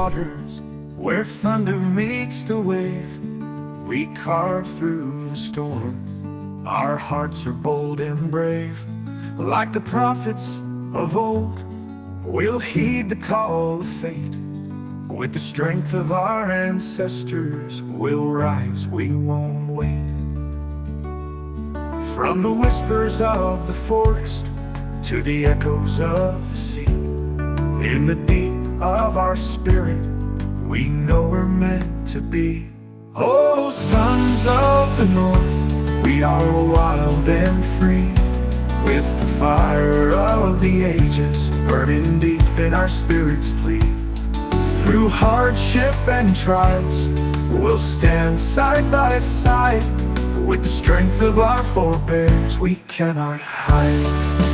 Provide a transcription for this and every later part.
waters, where thunder meets the wave, we carve through the storm. Our hearts are bold and brave, like the prophets of old. We'll heed the call of fate. With the strength of our ancestors, we'll rise, we won't wait. From the whispers of the forest to the echoes of the sea, in the deep of our spirit, we know we're meant to be. Oh, sons of the north, we are wild and free, with the fire of the ages burning deep in our spirits plea. Through hardship and trials, we'll stand side by side. With the strength of our forebears, we cannot hide.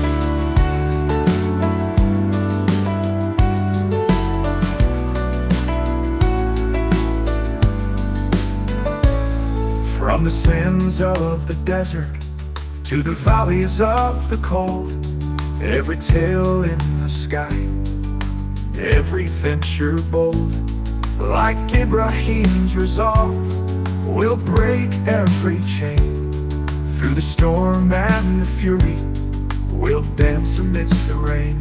From the sands of the desert to the valleys of the cold, every tale in the sky, every venture bold, like Ibrahim's resolve, we'll break every chain. Through the storm and the fury, we'll dance amidst the rain.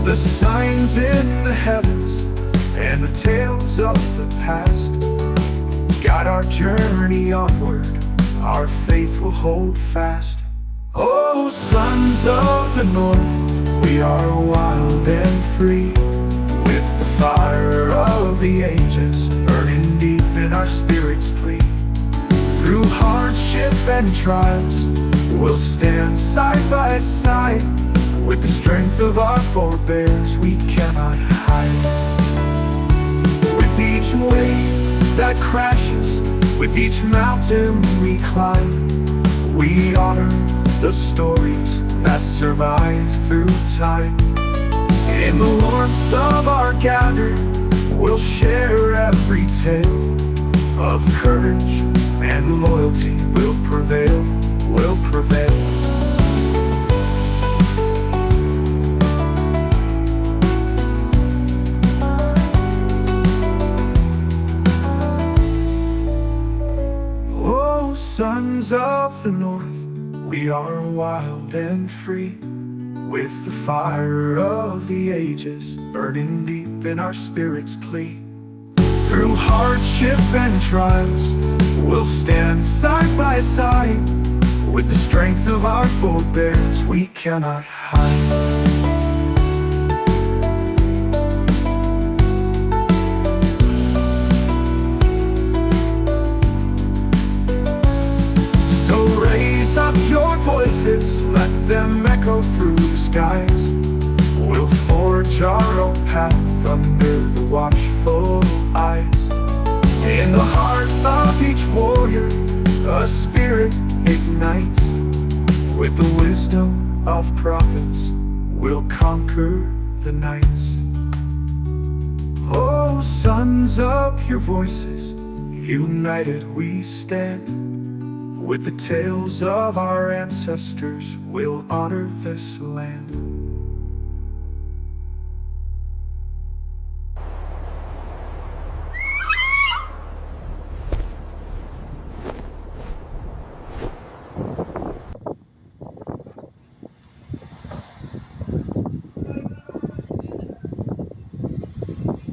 The signs in the heavens and the tales of the past guide our journey onward, our faith will hold fast. Oh, sons of the north, we are wild and free, with the fire of the ages burning deep in our spirits plea. Through hardship and trials, we'll stand side by side. With the strength of our forebears, we cannot hide. With each wave that crashes, with each mountain we climb, we honor the stories that survive through time. In the warmth of our gathering, we'll share every tale of courage and loyalty. Will prevail, will prevail. Oh, sons of the north, we are wild and free, with the fire of the ages burning deep in our spirits plea. Through hardship and trials, we'll stand side by side. With the strength of our forebears, we cannot hide. So raise up your voices, let them echo through the skies. We'll forge our own path under the watchful eyes. In the heart of each warrior, a spirit ignites. With the wisdom of prophets, we'll conquer the nights. Oh, sons, up your voices, united we stand. With the tales of our ancestors, we'll honor this land.